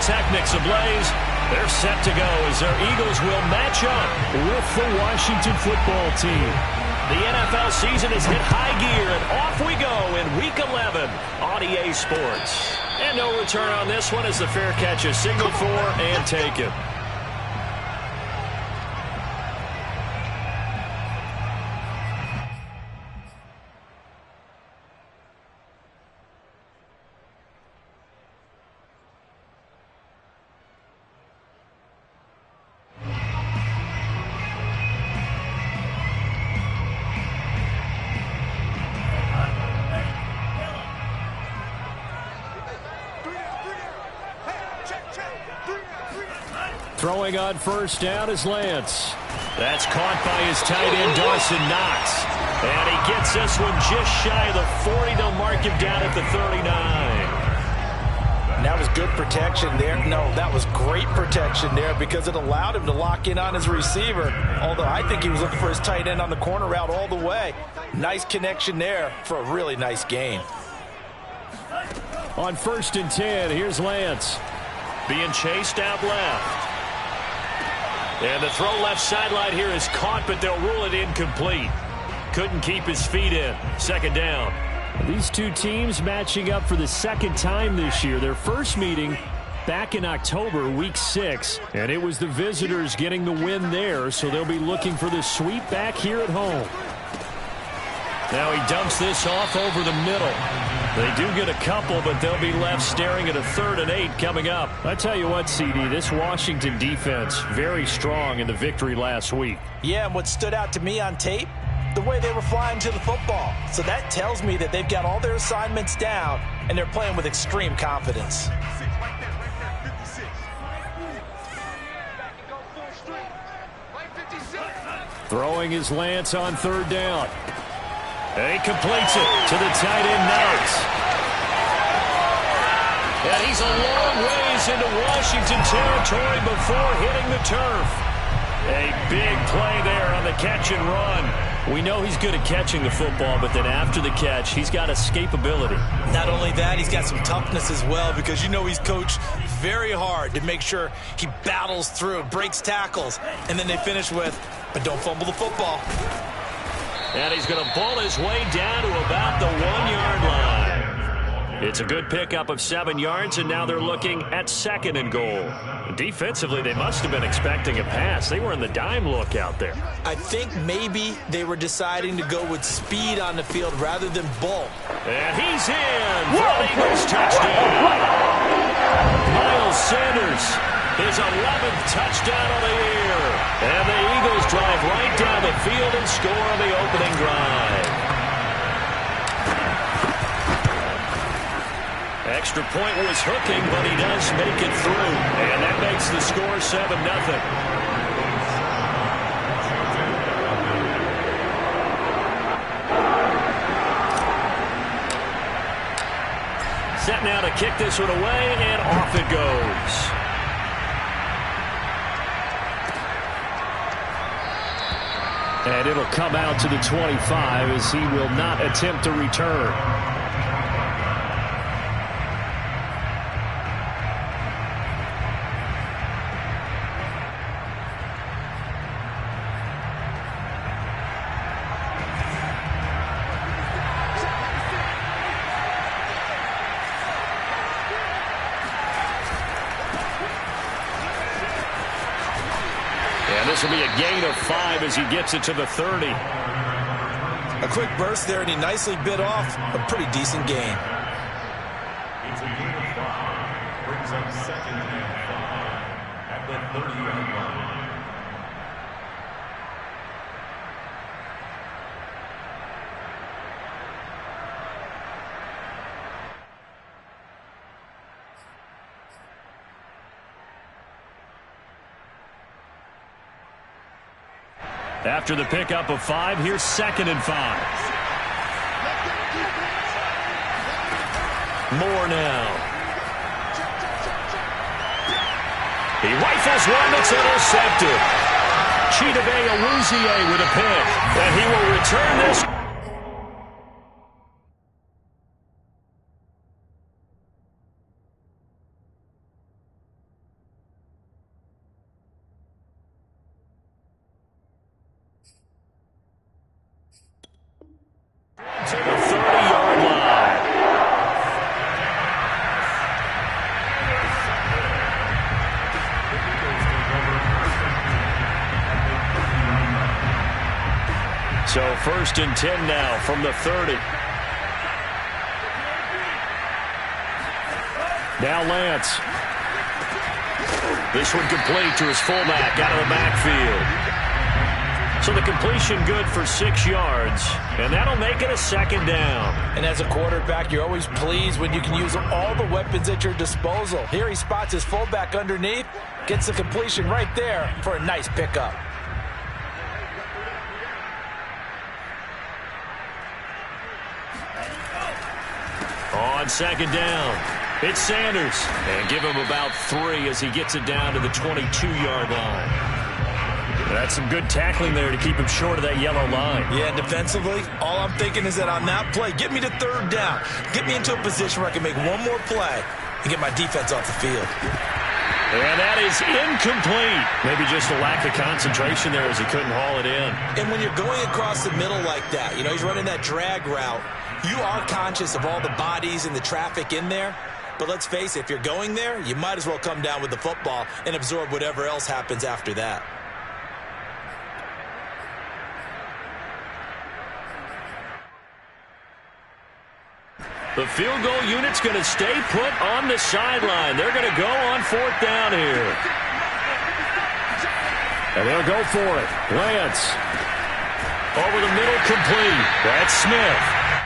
Technics ablaze. They're set to go as their Eagles will match up with the Washington football team. The NFL season has hit high gear, and off we go in Week 11 on EA Sports. And no return on this one as the fair catch is signaled for and taken. Throwing on first down is Lance. That's caught by his tight end, Dawson Knox. And he gets this one just shy of the 40. They'll mark him down at the 39. And that was good protection there. No, that was great protection there because it allowed him to lock in on his receiver. Although I think he was looking for his tight end on the corner route all the way. Nice connection there for a really nice gain. On 1st and 10, here's Lance. Being chased out left. And the throw left sideline here is caught, but they'll rule it incomplete. Couldn't keep his feet in. 2nd down. These two teams matching up for the 2nd time this year. Their first meeting back in October, Week 6. And it was the visitors getting the win there, so they'll be looking for the sweep back here at home. Now he dumps this off over the middle. They do get a couple, but they'll be left staring at a 3rd and 8 coming up. I tell you what, CD, this Washington defense, very strong in the victory last week. Yeah, and what stood out to me on tape, the way they were flying to the football. So that tells me that they've got all their assignments down, and they're playing with extreme confidence. Throwing is Lance on 3rd down. And he completes it to the tight end, Knox. And he's a long ways into Washington territory before hitting the turf. A big play there on the catch and run. We know he's good at catching the football, but then after the catch, he's got escapability. Not only that, he's got some toughness as well because you know he's coached very hard to make sure he battles through, breaks tackles, and then they finish with, but don't fumble the football. And he's going to ball his way down to about the 1-yard line. It's a good pickup of 7 yards, and now they're looking at 2nd and goal. Defensively, they must have been expecting a pass. They were in the dime look out there. I think maybe they were deciding to go with speed on the field rather than bulk. And he's in for an Eagles touchdown. Miles Sanders, his 11th touchdown of the year. And the Eagles drive right down the field and score on the opening drive. Extra point was hooking, but he does make it through. And that makes the score 7-0. Set now to kick this one away, and off it goes. And it'll come out to the 25 as he will not attempt to return. This will be a gain of 5 as he gets it to the 30. A quick burst there, and he nicely bit off a pretty decent gain. It's a gain of 5. Brings up 2nd and 5 at the 30-yard line. After the pickup of 5, here's 2nd and 5. Moore now. He rifles one that's intercepted. Chidobe Awuzie with a pick. And he will return this. To the 30-yard line. So 1st and 10 now from the 30. Now Lance. This one complete to his fullback out of the backfield. So the completion good for 6 yards, and that'll make it a 2nd down. And as a quarterback, you're always pleased when you can use all the weapons at your disposal. Here he spots his fullback underneath, gets the completion right there for a nice pickup. On 2nd down, it's Sanders. And give him about 3 as he gets it down to the 22-yard line. That's some good tackling there to keep him short of that yellow line. Yeah, defensively, all I'm thinking is that on that play, get me to 3rd down. Get me into a position where I can make one more play and get my defense off the field. And that is incomplete. Maybe just a lack of concentration there as he couldn't haul it in. And when you're going across the middle like that, you know, he's running that drag route, you are conscious of all the bodies and the traffic in there. But let's face it, if you're going there, you might as well come down with the football and absorb whatever else happens after that. The field goal unit's going to stay put on the sideline. They're going to go on 4th down here. And they'll go for it. Lance. Over the middle, complete. That's Smith.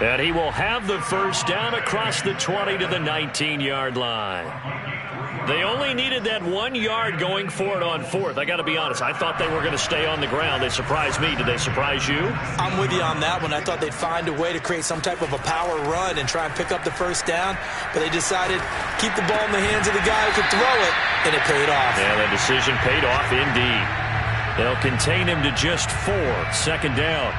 And he will have the 1st down across the 20 to the 19-yard line. They only needed that 1 yard going for it on 4th. I got to be honest. I thought they were going to stay on the ground. They surprised me. Did they surprise you? I'm with you on that one. I thought they'd find a way to create some type of a power run and try and pick up the 1st down. But they decided keep the ball in the hands of the guy who could throw it, and it paid off. Yeah, the decision paid off indeed. They'll contain him to just 4. 2nd down.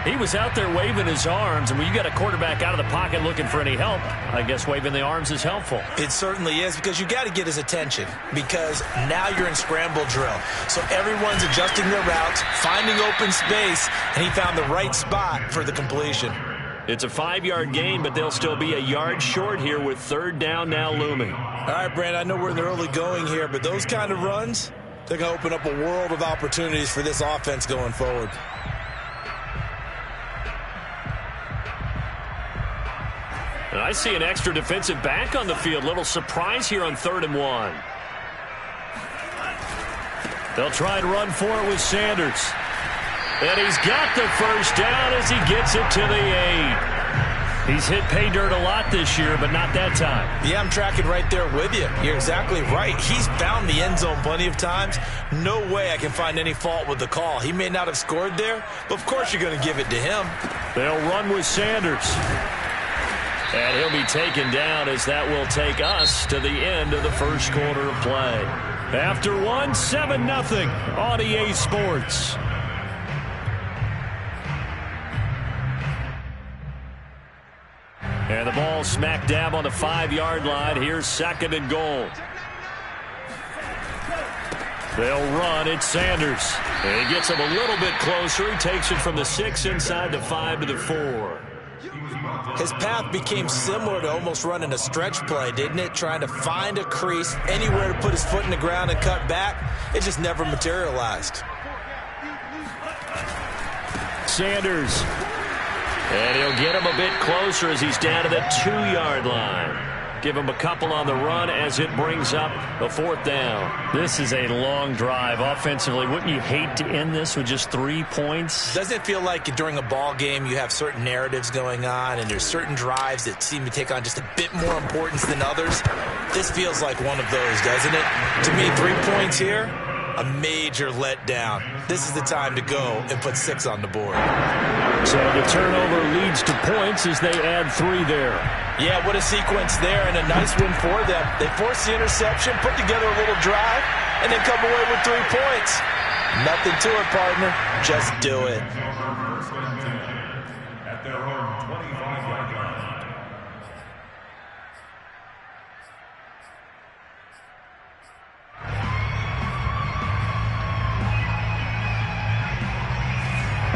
He was out there waving his arms, and when you got a quarterback out of the pocket looking for any help, I guess waving the arms is helpful. It certainly is, because you got to get his attention, because now you're in scramble drill. So everyone's adjusting their routes, finding open space, and he found the right spot for the completion. It's a 5-yard gain, but they'll still be a yard short here with 3rd down now looming. All right, Brand, I know we're in the early going here, but those kind of runs, they're going to open up a world of opportunities for this offense going forward. And I see an extra defensive back on the field. Little surprise here on 3rd and 1. They'll try and run for it with Sanders. And he's got the 1st down as he gets it to the 8. He's hit pay dirt a lot this year, but not that time. Yeah, I'm tracking right there with you. You're exactly right. He's found the end zone plenty of times. No way I can find any fault with the call. He may not have scored there, but of course you're going to give it to him. They'll run with Sanders. And he'll be taken down as that will take us to the end of the 1st quarter of play. After 1, 7-0 on EA Sports. And the ball smack dab on the 5-yard line. Here's 2nd and goal. They'll run. It's Sanders. And he gets him a little bit closer. He takes it from the 6 inside the 5 to the 4. His path became similar to almost running a stretch play, didn't it? Trying to find a crease, anywhere to put his foot in the ground and cut back. It just never materialized. Sanders. And he'll get him a bit closer as he's down to the 2-yard line. Give him a couple on the run as it brings up the 4th down. This is a long drive offensively. Wouldn't you hate to end this with just 3 points? Doesn't it feel like during a ball game you have certain narratives going on and there's certain drives that seem to take on just a bit more importance than others? This feels like one of those, doesn't it? To me, 3 points here, a major letdown. This is the time to go and put 6 on the board. So the turnover leads to points as they add 3 there. Yeah, what a sequence there, and a nice win for them. They forced the interception, put together a little drive, and then come away with 3 points. Nothing to it, partner. Just do it. At their own 25-yard line.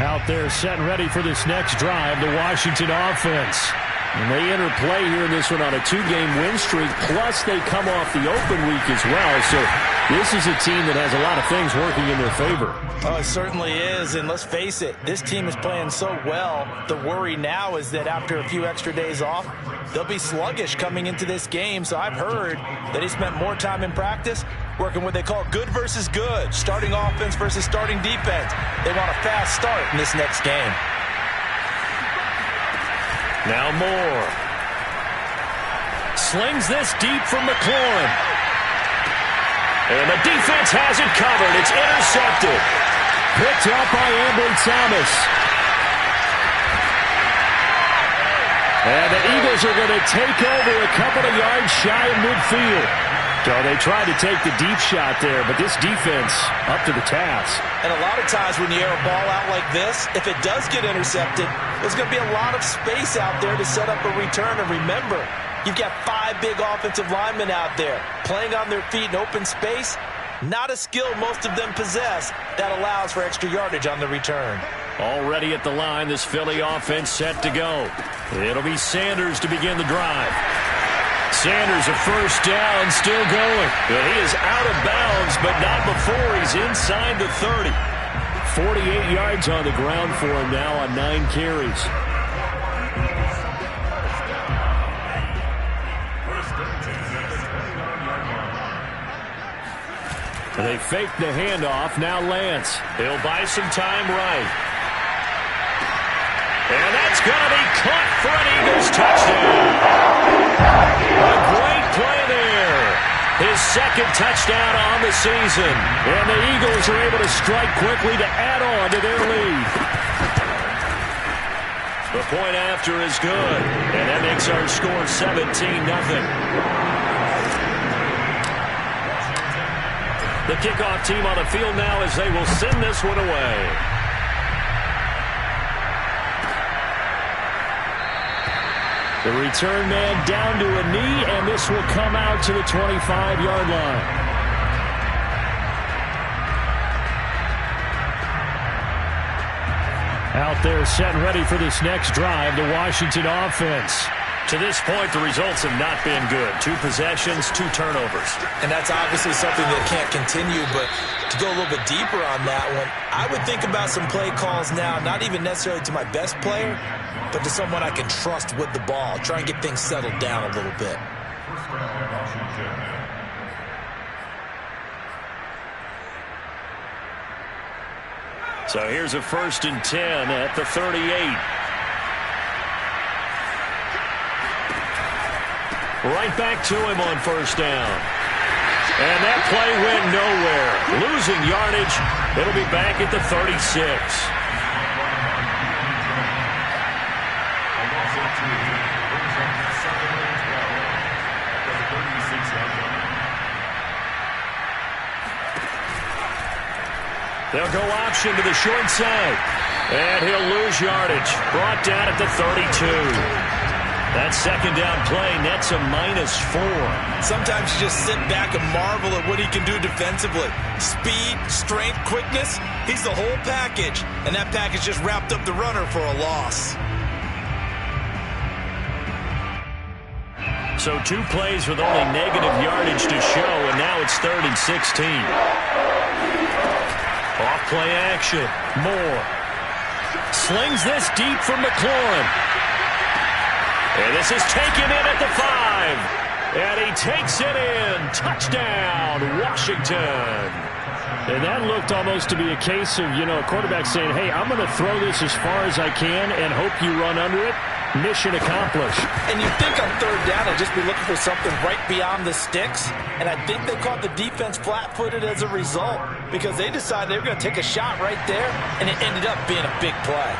Out there set and ready for this next drive, the Washington offense. And they enter play here in this one on a 2-game win streak, plus they come off the open week as well. So this is a team that has a lot of things working in their favor. Oh, it certainly is, and let's face it, this team is playing so well. The worry now is that after a few extra days off, they'll be sluggish coming into this game. So I've heard that he spent more time in practice working what they call good versus good, starting offense versus starting defense. They want a fast start in this next game. Now Moore. Slings this deep from McLaurin. And the defense has it covered. It's intercepted. Picked up by Ambry Thomas. And the Eagles are going to take over a couple of yards shy of midfield. So they tried to take the deep shot there, but this defense up to the task. And a lot of times when you air a ball out like this, if it does get intercepted, there's going to be a lot of space out there to set up a return. And remember, you've got 5 big offensive linemen out there playing on their feet in open space. Not a skill most of them possess that allows for extra yardage on the return. Already at the line, this Philly offense set to go. It'll be Sanders to begin the drive. Sanders a first down, still going. But he is out of bounds, but not before he's inside the 30. 48 yards on the ground for him now on 9 carries. They fake the handoff. Now Lance. He'll buy some time right. And that's going to be caught for an Eagles touchdown. A great play there. His second touchdown on the season. And the Eagles are able to strike quickly to add on to their lead. The point after is good. And that makes our score 17-0. The kickoff team on the field now as they will send this one away. The return man down to a knee, and this will come out to the 25-yard line. Out there set and ready for this next drive, the Washington offense. To this point, the results have not been good. 2 possessions, 2 turnovers. And that's obviously something that can't continue, but to go a little bit deeper on that one, I would think about some play calls now, not even necessarily to my best player, but to someone I can trust with the ball. Try and get things settled down a little bit. So here's a 1st and 10 at the 38. Right back to him on 1st down. And that play went nowhere. Losing yardage. It'll be back at the 36. They'll go option to the short side. And he'll lose yardage. Brought down at the 32. That 2nd down play nets a -4. Sometimes you just sit back and marvel at what he can do defensively. Speed, strength, quickness, he's the whole package. And that package just wrapped up the runner for a loss. So 2 plays with only negative yardage to show, and now it's 3rd and 16. Off play action. Moore slings this deep from McLaurin. And this is taken in at the 5. And he takes it in. Touchdown, Washington. And that looked almost to be a case of, a quarterback saying, hey, I'm going to throw this as far as I can and hope you run under it. Mission accomplished. And you think on 3rd down, I'd just be looking for something right beyond the sticks. And I think they caught the defense flat-footed as a result because they decided they were going to take a shot right there, and it ended up being a big play.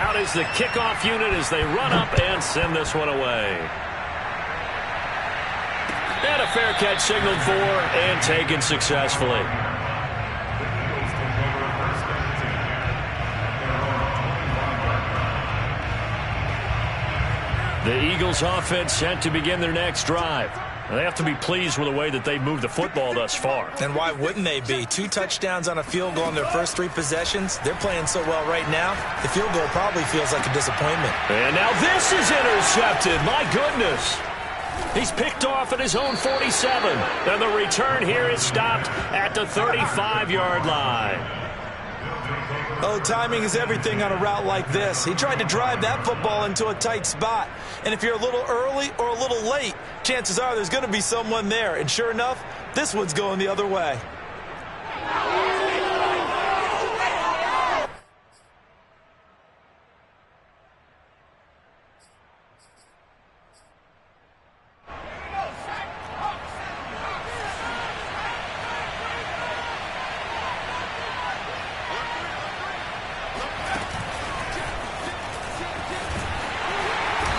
Out is the kickoff unit as they run up and send this one away. And a fair catch signaled for and taken successfully. The Eagles offense set to begin their next drive. They have to be pleased with the way that they moved the football thus far. And why wouldn't they be? 2 touchdowns on a field goal in their first 3 possessions. They're playing so well right now, the field goal probably feels like a disappointment. And now this is intercepted. My goodness. He's picked off at his own 47. And the return here is stopped at the 35-yard line. Oh, timing is everything on a route like this. He tried to drive that football into a tight spot. And if you're a little early or a little late, chances are there's going to be someone there. And sure enough, this one's going the other way.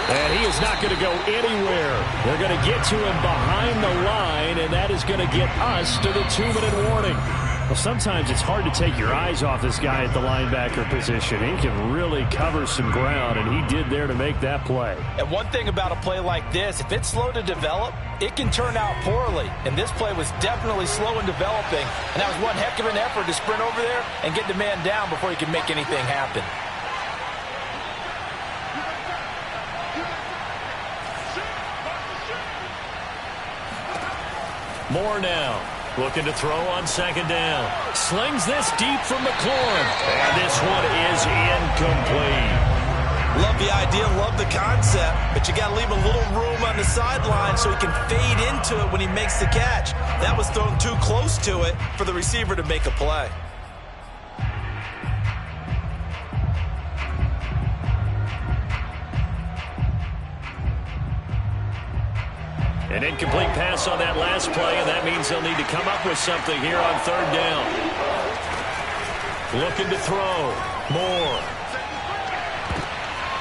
And he is not going to go anywhere. They're going to get to him behind the line, and that is going to get us to the 2-minute warning. Well, sometimes it's hard to take your eyes off this guy at the linebacker position. He can really cover some ground, and he did there to make that play. And one thing about a play like this, if it's slow to develop, it can turn out poorly. And this play was definitely slow in developing, and that was one heck of an effort to sprint over there and get the man down before he could make anything happen. Moore now, looking to throw on 2nd down. Slings this deep from McLaurin. And this one is incomplete. Love the idea, love the concept, but you got to leave a little room on the sideline so he can fade into it when he makes the catch. That was thrown too close to it for the receiver to make a play. An incomplete pass on that last play, and that means they'll need to come up with something here on 3rd down. Looking to throw. Moore.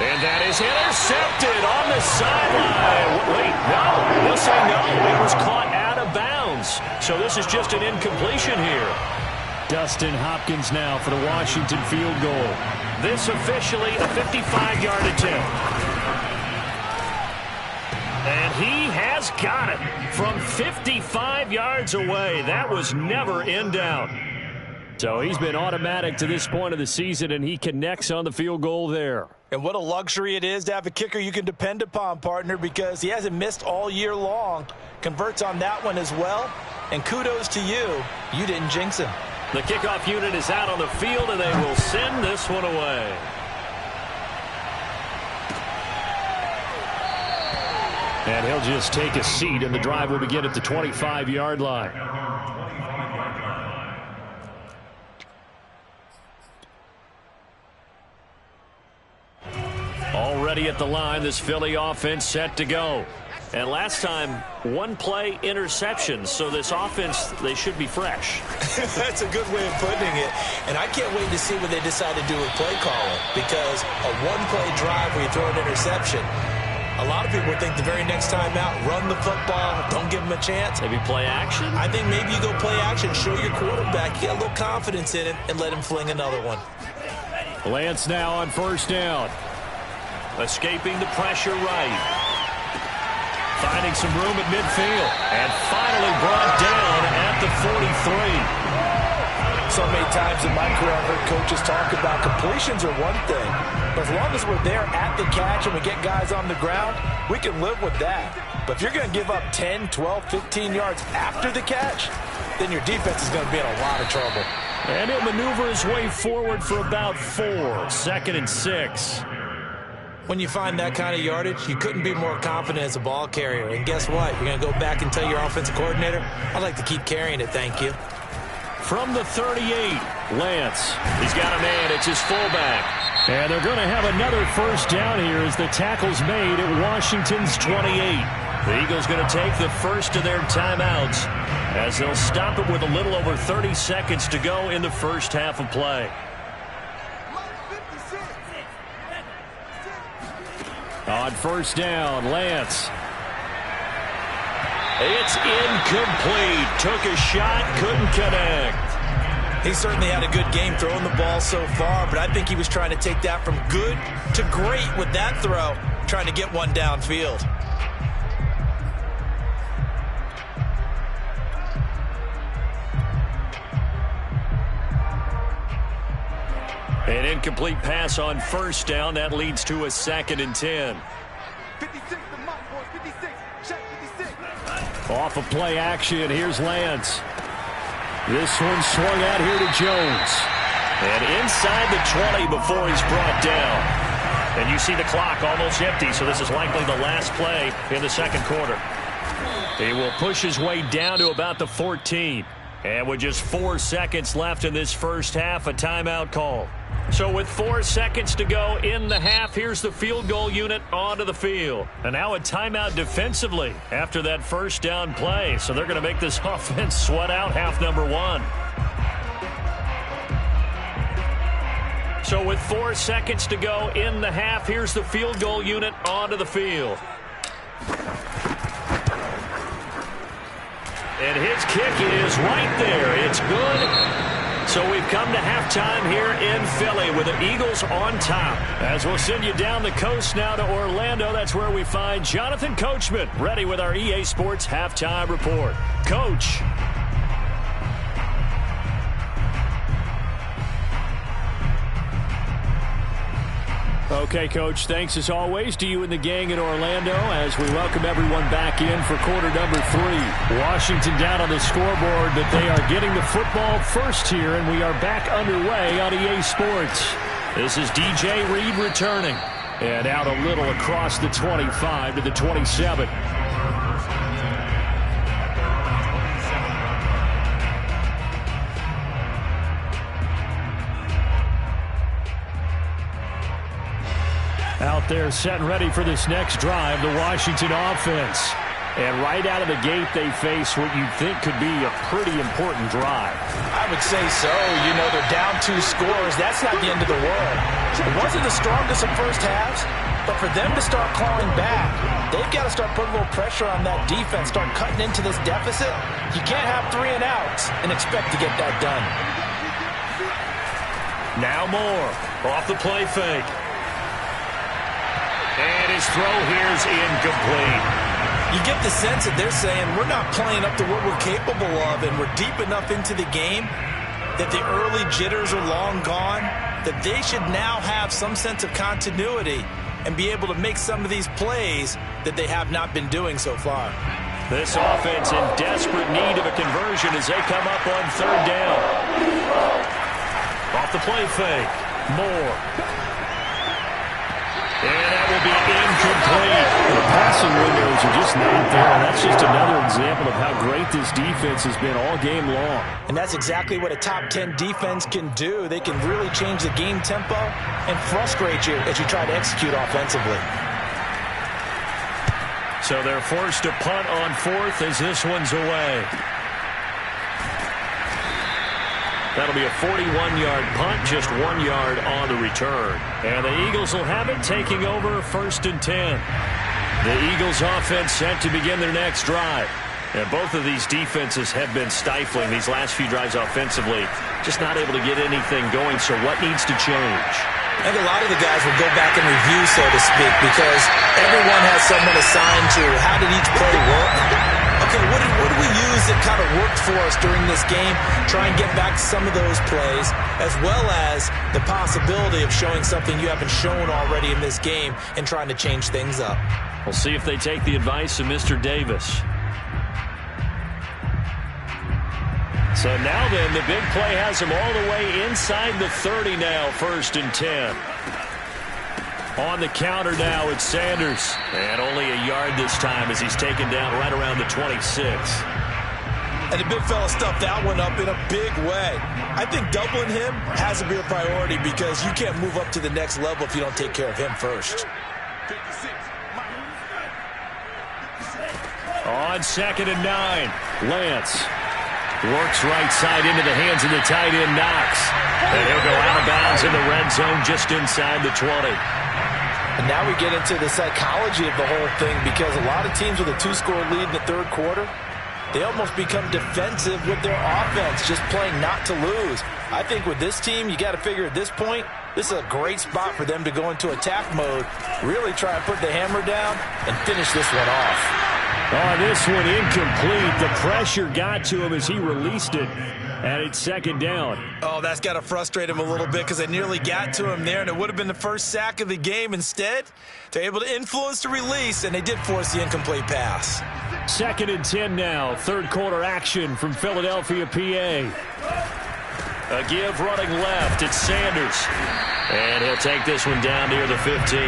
And that is intercepted on the sideline. Wait, no. They'll say no. It was caught out of bounds. So this is just an incompletion here. Dustin Hopkins now for the Washington field goal. This officially a 55-yard attempt. And he has got it from 55 yards away. That was never in doubt. So he's been automatic to this point of the season, and he connects on the field goal there. And what a luxury it is to have a kicker you can depend upon, partner, because he hasn't missed all year long. Converts on that one as well. And kudos to you. You didn't jinx him. The kickoff unit is out on the field, and they will send this one away. And he'll just take a seat, and the drive will begin at the 25-yard line. Already at the line, this Philly offense set to go. And last time, 1-play interception, so this offense, they should be fresh. That's a good way of putting it. And I can't wait to see what they decide to do with play calling, because a 1-play drive where you throw an interception, a lot of people would think the very next time out, run the football, don't give him a chance. Maybe play action? I think maybe you go play action, show your quarterback, you got a little confidence in him, and let him fling another one. Lance now on 1st down. Escaping the pressure right. Finding some room at midfield. And finally brought down at the 43. So many times in my career, I've heard coaches talk about completions are one thing. But as long as we're there at the catch and we get guys on the ground, we can live with that. But if you're going to give up 10, 12, 15 yards after the catch, then your defense is going to be in a lot of trouble. And he'll maneuver his way forward for about 4. 2nd and 6. When you find that kind of yardage, you couldn't be more confident as a ball carrier. And guess what? You're going to go back and tell your offensive coordinator, I'd like to keep carrying it, thank you. From the 38, Lance. He's got a man. It's his fullback. And they're going to have another 1st down here as the tackle's made at Washington's 28. The Eagles going to take the first of their timeouts as they'll stop it with a little over 30 seconds to go in the first half of play. On 1st down, Lance. It's incomplete. Took a shot, couldn't connect. He certainly had a good game throwing the ball so far, but I think he was trying to take that from good to great with that throw, trying to get one downfield. An incomplete pass on first down. That leads to a 2nd and 10. 56 to Mike, boys. 56. Check 56. Off of play action, here's Lance. This one swung out here to Jones. And inside the 20 before he's brought down. And you see the clock almost empty, so this is likely the last play in the second quarter. He will push his way down to about the 14. And with just 4 seconds left in this first half, a timeout call. So with 4 seconds to go in the half, here's the field goal unit onto the field. And now a timeout defensively after that first down play. So they're going to make this offense sweat out half number 1. So with 4 seconds to go in the half, here's the field goal unit onto the field. And his kick is right there. It's good. So we've come to halftime here in Philly with the Eagles on top. As we'll send you down the coast now to Orlando, that's where we find Jonathan Coachman ready with our EA Sports Halftime Report. Coach. Okay, Coach, thanks as always to you and the gang in Orlando as we welcome everyone back in for quarter number 3. Washington down on the scoreboard, but they are getting the football first here, and we are back underway on EA Sports. This is DJ Reed returning, and out a little across the 25 to the 27. Out there set and ready for this next drive, the Washington offense. And right out of the gate, they face what you'd think could be a pretty important drive. I would say so. You know, they're down 2 scores. That's not the end of the world. It wasn't the strongest of first halves, but for them to start clawing back, they've got to start putting a little pressure on that defense, start cutting into this deficit. You can't have 3 and outs and expect to get that done. Now Moore off the play fake. And his throw here's incomplete. You get the sense that they're saying we're not playing up to what we're capable of, and we're deep enough into the game that the early jitters are long gone, that they should now have some sense of continuity and be able to make some of these plays that they have not been doing so far. This offense in desperate need of a conversion as they come up on 3rd down. Off the play fake. Moore. And that will be incomplete. The passing windows are just not there. That's just another example of how great this defense has been all game long. And that's exactly what a top 10 defense can do. They can really change the game tempo and frustrate you as you try to execute offensively. So they're forced to punt on 4th as this one's away. That'll be a 41-yard punt, just 1 yard on the return. And the Eagles will have it, taking over 1st and 10. The Eagles offense set to begin their next drive. And both of these defenses have been stifling these last few drives offensively. Just not able to get anything going, so what needs to change? I think a lot of the guys will go back and review, so to speak, because everyone has someone assigned to how did each play work. Okay, what do we use that kind of worked for us during this game? Try and get back to some of those plays, as well as the possibility of showing something you haven't shown already in this game and trying to change things up. We'll see if they take the advice of Mr. Davis. So now then, the big play has him all the way inside the 30 now, 1st and 10. On the counter now, it's Sanders. And only a yard this time as he's taken down right around the 26. And the big fella stuffed that one up in a big way. I think doubling him has to be a priority because you can't move up to the next level if you don't take care of him first. On 2nd and 9, Lance works right side into the hands of the tight end, Knox. And he'll go out of bounds in the red zone just inside the 20. And now we get into the psychology of the whole thing because a lot of teams with a 2-score lead in the 3rd quarter, they almost become defensive with their offense, just playing not to lose. I think with this team, you got to figure at this point, this is a great spot for them to go into attack mode, really try and put the hammer down and finish this one off. Oh, this one incomplete. The pressure got to him as he released it, and it's second down. Oh, that's got to frustrate him a little bit because they nearly got to him there, and it would have been the first sack of the game. Instead, they're able to influence the release, and they did force the incomplete pass. 2nd and 10 now. Third quarter action from Philadelphia, PA. A give running left. It's Sanders. And he'll take this one down near the 15.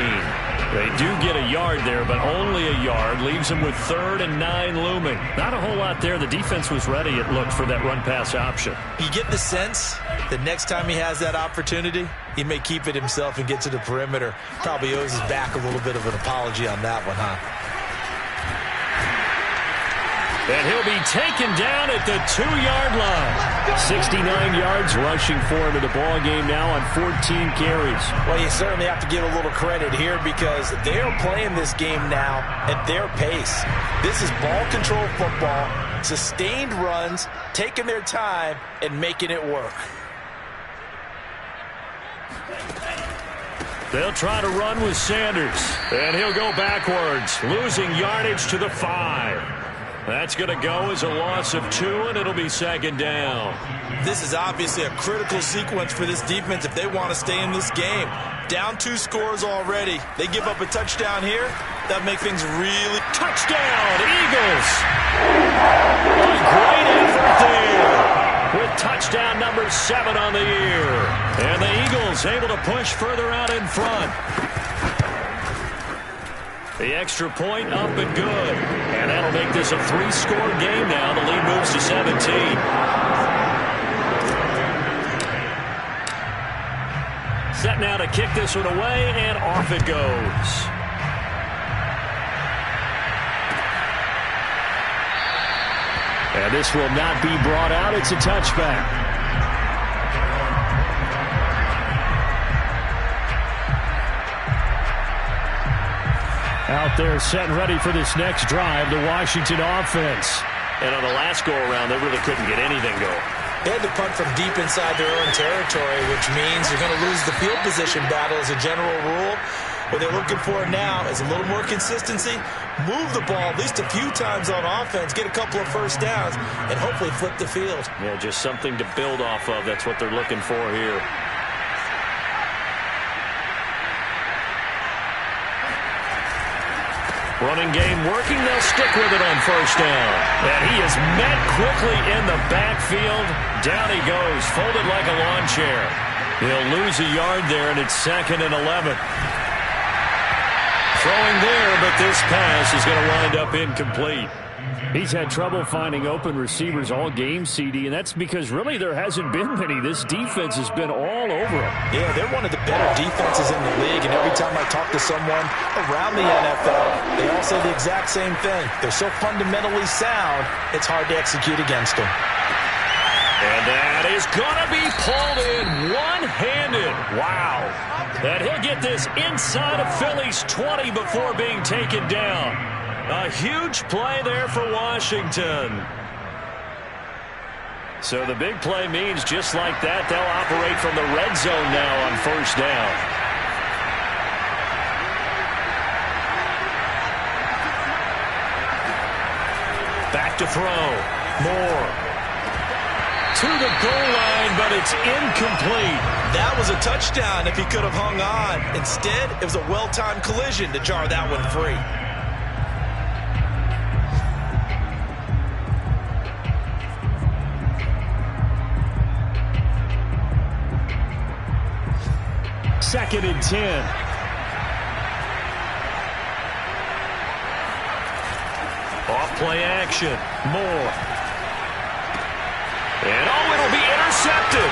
They do get a yard there, but only a yard. Leaves them with 3rd and 9 looming. Not a whole lot there. The defense was ready, it looked, for that run-pass option. You get the sense that next time he has that opportunity, he may keep it himself and get to the perimeter. Probably owes his back a little bit of an apology on that one, huh? And he'll be taken down at the 2-yard line. 69 yards rushing for him in the ball game now on 14 carries. Well, you certainly have to give a little credit here because they're playing this game now at their pace. This is ball control football, sustained runs, taking their time and making it work. They'll try to run with Sanders, and he'll go backwards, losing yardage to the 5. That's going to go as a loss of 2, and it'll be second down. This is obviously a critical sequence for this defense if they want to stay in this game. Down 2 scores already. They give up a touchdown here. That make things really... Touchdown, Eagles! A great effort there with touchdown number 7 on the year. And the Eagles able to push further out in front. The extra point up and good. And that'll make this a 3-score game now. The lead moves to 17. Set now to kick this one away, and off it goes. And this will not be brought out. It's a touchback. Out there set and ready for this next drive, the Washington offense. And on the last go-around, they really couldn't get anything going. They had to punt from deep inside their own territory, which means you're going to lose the field position battle as a general rule. What they're looking for now is a little more consistency, move the ball at least a few times on offense, get a couple of first downs, and hopefully flip the field. Yeah, just something to build off of. That's what they're looking for here. Running game working. They'll stick with it on first down. And he is met quickly in the backfield. Down he goes, folded like a lawn chair. He'll lose a yard there, and it's 2nd and 11. Throwing there, but this pass is going to wind up incomplete. He's had trouble finding open receivers all game, CD, and that's because really there hasn't been many. This defense has been all over him. Yeah, they're one of the better defenses in the league, and every time I talk to someone around the NFL, they all say the exact same thing. They're so fundamentally sound, it's hard to execute against them. And that is going to be pulled in one-handed. Wow. And he'll get this inside of Philly's 20 before being taken down. A huge play there for Washington. So the big play means just like that, they'll operate from the red zone now on first down. Back to throw. Moore. To the goal line, but it's incomplete. That was a touchdown if he could have hung on. Instead, it was a well-timed collision to jar that one free. Second and 10. Off play action. Moore. And it'll be intercepted.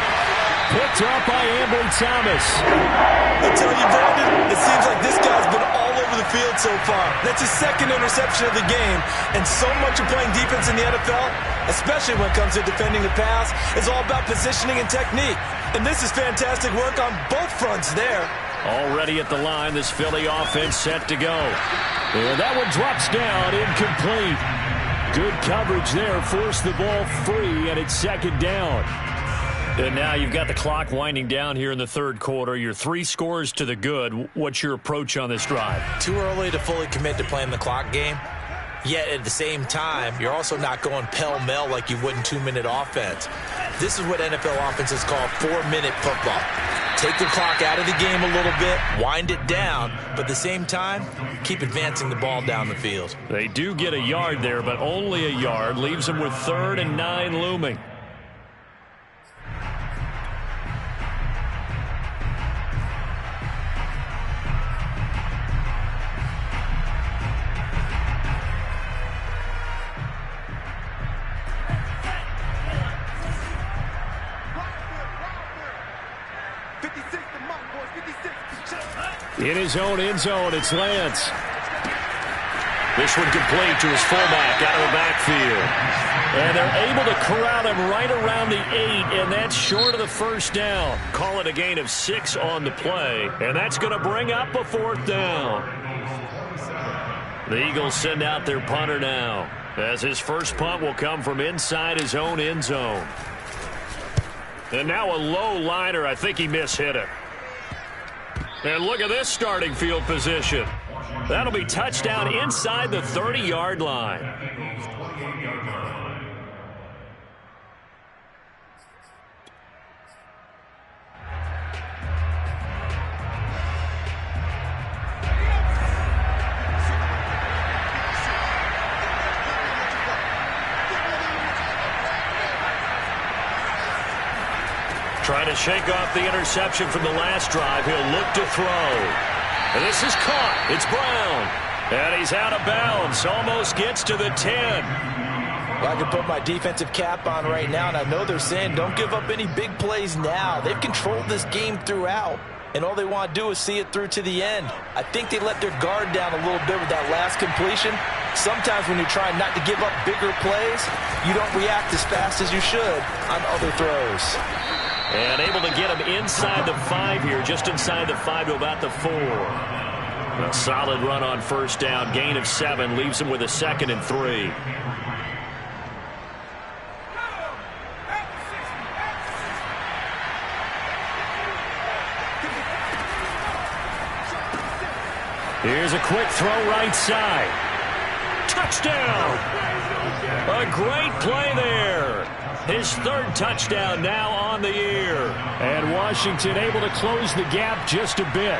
Picked up by Ambry Thomas. I tell you, Brandon, it seems like this guy's been all over the field so far. That's his 2nd interception of the game. And so much of playing defense in the NFL, especially when it comes to defending the pass, is all about positioning and technique. And this is fantastic work on both fronts there. Already at the line, this Philly offense set to go. And that one drops down, incomplete. Good coverage there, forced the ball free, and it's 2nd down. And now you've got the clock winding down here in the third quarter. You're 3 scores to the good. What's your approach on this drive? Too early to fully commit to playing the clock game. Yet at the same time, you're also not going pell-mell like you would in 2-minute offense. This is what NFL offenses call 4-minute football. Take the clock out of the game a little bit, wind it down, but at the same time, keep advancing the ball down the field. They do get a yard there, but only a yard. Leaves them with 3rd and 9 looming. In his own end zone, it's Lance. This one complete to his fullback out of the backfield. And they're able to corral him right around the 8, and that's short of the first down. Call it a gain of 6 on the play, and that's going to bring up a 4th down. The Eagles send out their punter now, as his first punt will come from inside his own end zone. And now a low liner. I think he mishit it. And look at this starting field position. That'll be touchdown inside the 30-yard line. Trying to shake off the interception from the last drive. He'll look to throw. And this is caught. It's Brown. And he's out of bounds. Almost gets to the 10. Well, I can put my defensive cap on right now, and I know they're saying don't give up any big plays now. They've controlled this game throughout, and all they want to do is see it through to the end. I think they let their guard down a little bit with that last completion. Sometimes when you're trying not to give up bigger plays, you don't react as fast as you should on other throws. And able to get him inside the 5 here, just inside the 5 to about the 4. A solid run on first down, gain of 7, leaves him with a 2nd and 3. Here's a quick throw right side. Touchdown! A great play there. His 3rd touchdown now on the year. And Washington able to close the gap just a bit.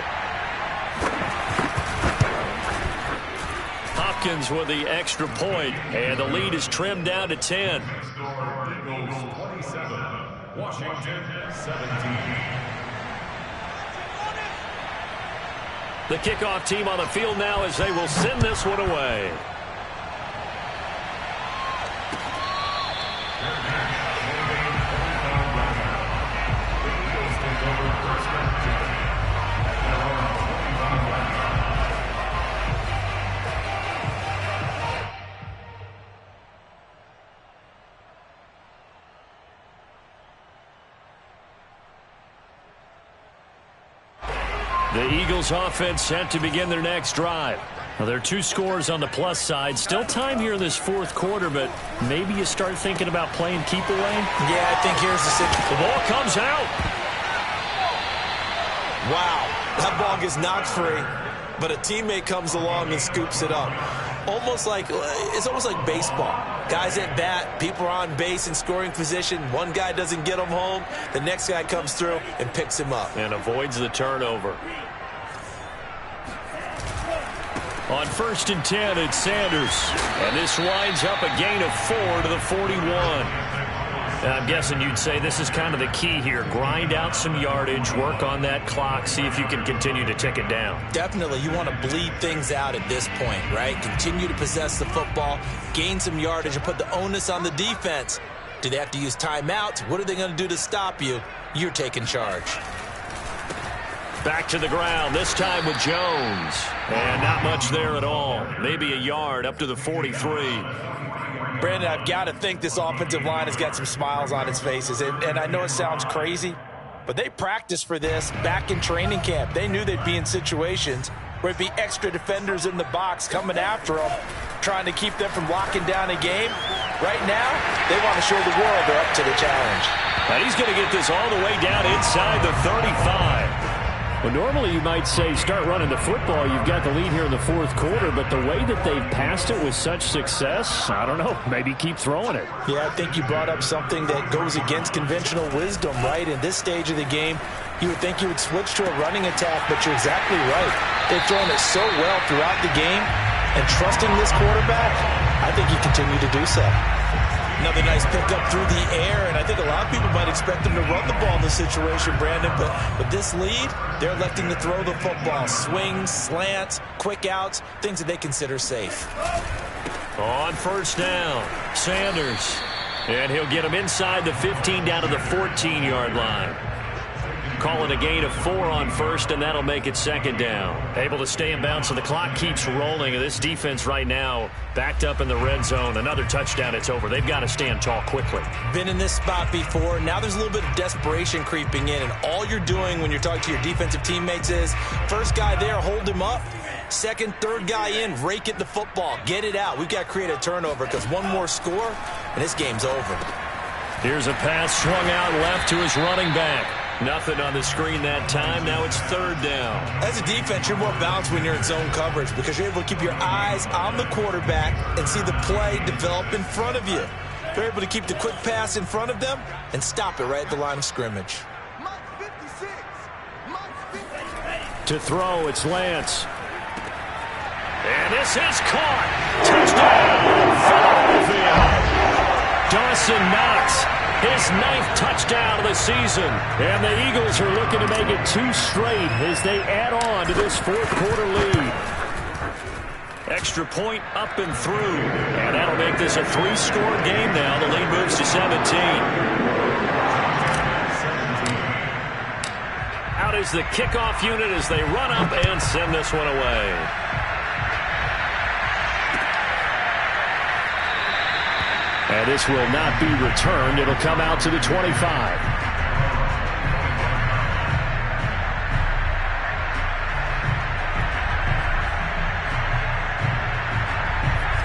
Hopkins with the extra point, and the lead is trimmed down to 10. Eagles 27, Washington 17. The kickoff team on the field now as they will send this one away. The Eagles offense set to begin their next drive. Now, there are 2 scores on the plus side. Still time here in this 4th quarter, but maybe you start thinking about playing keep away. Yeah, I think here's the situation. The ball comes out. Wow, that ball gets knocked free, but a teammate comes along and scoops it up. It's almost like baseball. Guys at bat, people are on base in scoring position. One guy doesn't get him home. The next guy comes through and picks him up. And avoids the turnover. On 1st and 10, it's Sanders. And this winds up a gain of 4 to the 41. I'm guessing you'd say this is kind of the key here. Grind out some yardage, work on that clock, see if you can continue to tick it down. Definitely. You want to bleed things out at this point, right? Continue to possess the football, gain some yardage, and put the onus on the defense. Do they have to use timeouts? What are they going to do to stop you? You're taking charge. Back to the ground, this time with Jones. And not much there at all. Maybe a yard up to the 43. Brandon, I've got to think this offensive line has got some smiles on its faces. And I know it sounds crazy, but they practiced for this back in training camp. They knew they'd be in situations where it'd be extra defenders in the box coming after them, trying to keep them from locking down a game. Right now, they want to show the world they're up to the challenge. And he's going to get this all the way down inside the 35. Well, normally you might say start running the football. You've got the lead here in the fourth quarter, but the way that they've passed it with such success, I don't know, maybe keep throwing it. Yeah, I think you brought up something that goes against conventional wisdom, right? In this stage of the game, you would think you would switch to a running attack, but you're exactly right. They've thrown it so well throughout the game, and trusting this quarterback, I think you continue to do so. Another nice pickup through the air, and I think a lot of people might expect them to run the ball in this situation, Brandon, but with this lead, they're electing to throw the football. Swings, slants, quick outs, things that they consider safe. On first down, Sanders. And he'll get him inside the 15 down to the 14-yard line. Calling a gain of 4 on first, and that'll make it second down. Able to stay in bounds, so the clock keeps rolling. And this defense right now backed up in the red zone. Another touchdown, it's over. They've got to stand tall quickly. Been in this spot before. Now there's a little bit of desperation creeping in, and all you're doing when you're talking to your defensive teammates is first guy there, hold him up. Second, third guy in, rake at the football. Get it out. We've got to create a turnover because one more score, and this game's over. Here's a pass swung out left to his running back. Nothing on the screen that time. Now it's third down. As a defense, you're more balanced when you're in zone coverage because you're able to keep your eyes on the quarterback and see the play develop in front of you. You're able to keep the quick pass in front of them and stop it right at the line of scrimmage. To throw, it's Lance. And this is caught. Touchdown, Philadelphia. Dawson Knox, his 9th touchdown of the season. And the Eagles are looking to make it 2 straight as they add on to this fourth quarter lead. Extra point up and through. And that'll make this a 3-score game now. The lead moves to 17. Out is the kickoff unit as they run up and send this one away. And this will not be returned. It'll come out to the 25.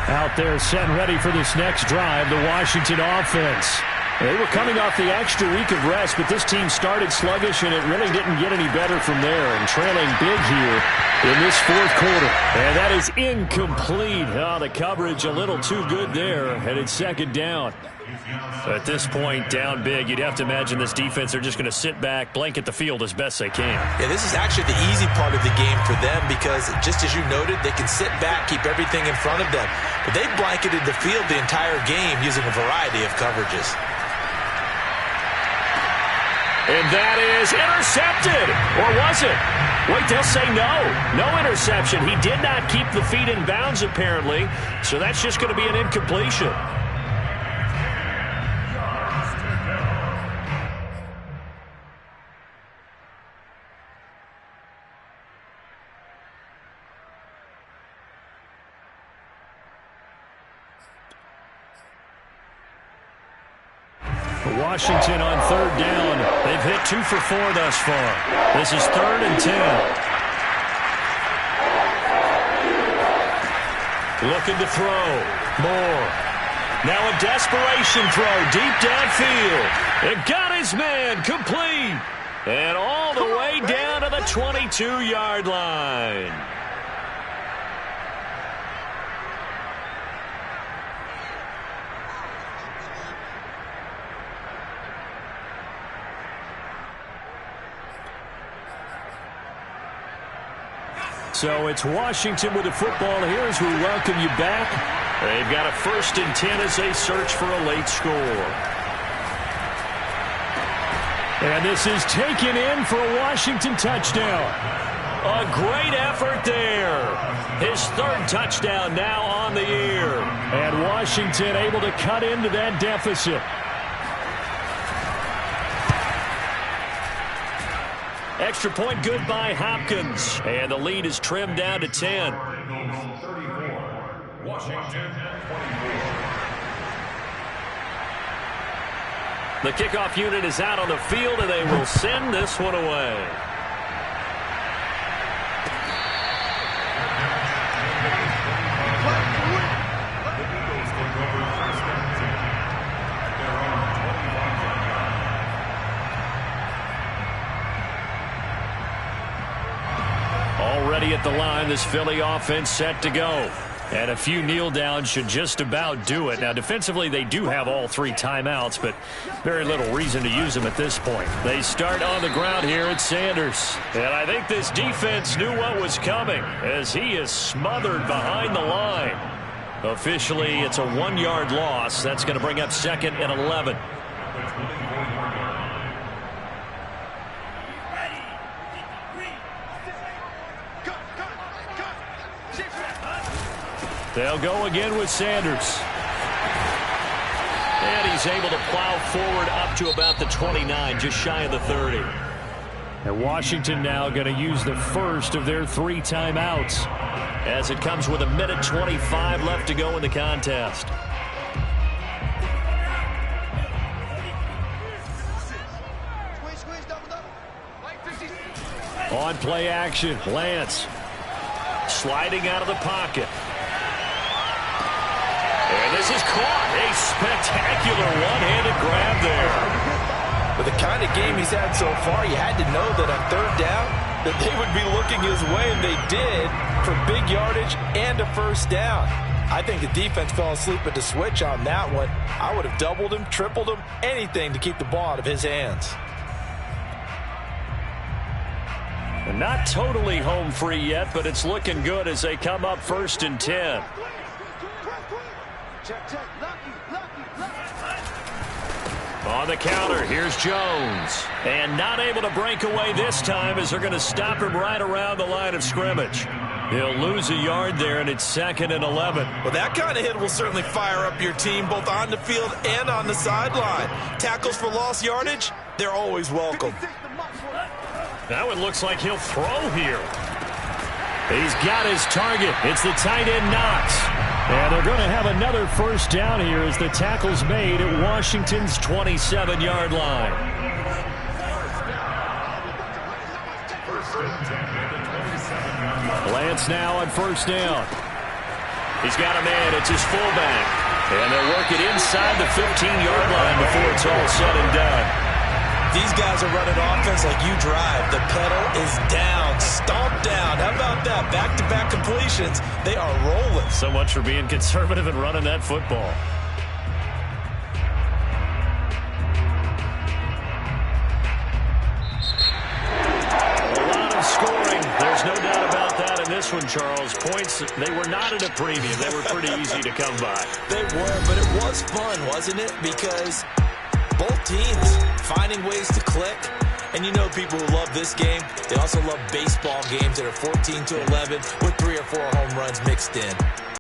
Out there set and ready for this next drive, the Washington offense. They were coming off the extra week of rest, but this team started sluggish, and it really didn't get any better from there. And trailing big here in this fourth quarter. And that is incomplete. Oh, the coverage a little too good there, and it's second down. At this point, down big, you'd have to imagine this defense are just going to sit back, blanket the field as best they can. Yeah, this is actually the easy part of the game for them because, just as you noted, they can sit back, keep everything in front of them. But they've blanketed the field the entire game using a variety of coverages. And that is intercepted. Or was it? Wait, they'll say no. No interception. He did not keep the feet in bounds, apparently. So that's just going to be an incompletion. Washington on third down. They've hit 2 for 4 thus far. This is 3rd and 10. Looking to throw. Moore. Now a desperation throw deep downfield. It got his man complete. And all the way down to the 22-yard line. So it's Washington with the football here as we welcome you back. They've got a 1st and 10 as they search for a late score. And this is taken in for a Washington touchdown. A great effort there. His 3rd touchdown now on the year. And Washington able to cut into that deficit. Extra point good by Hopkins. And the lead is trimmed down to 10. Washington 24. The kickoff unit is out on the field, and they will send this one away. ready at the line. This Philly offense set to go. And a few kneel downs should just about do it. Now, defensively, they do have all 3 timeouts, but very little reason to use them at this point. They start on the ground here at Sanders. And I think this defense knew what was coming as he is smothered behind the line. Officially, it's a 1-yard loss. That's going to bring up 2nd and 11. They'll go again with Sanders. And he's able to plow forward up to about the 29, just shy of the 30. And Washington now going to use the first of their 3 timeouts as it comes with 1:25 left to go in the contest. On play action, Lance sliding out of the pocket. And this is caught. A spectacular one-handed grab there. With the kind of game he's had so far, you had to know that on 3rd down that they would be looking his way, and they did, for big yardage and a 1st down. I think the defense fell asleep at the switch on that one. I would have doubled him, tripled him, anything to keep the ball out of his hands. And not totally home free yet, but it's looking good as they come up 1st and 10. On the counter, here's Jones. And not able to break away this time as they're going to stop him right around the line of scrimmage. He'll lose a yard there, and it's 2nd and 11. Well, that kind of hit will certainly fire up your team both on the field and on the sideline. Tackles for lost yardage, they're always welcome. Now it looks like he'll throw here. He's got his target. It's the tight end Knox. And they're going to have another 1st down here as the tackle's made at Washington's 27-yard line. Lance now on 1st down. He's got a man. It's his fullback. And they'll work it inside the 15-yard line before it's all said and done. These guys are running offense like you drive. The pedal is down, stomped down. How about that? Back-to-back completions. They are rolling. So much for being conservative and running that football. A lot of scoring. There's no doubt about that in this one, Charles. Points, they were not at a premium. They were pretty easy to come by. They were, but it was fun, wasn't it? Because both teams finding ways to click. And you know people who love this game, they also love baseball games that are 14-11 with 3 or 4 home runs mixed in.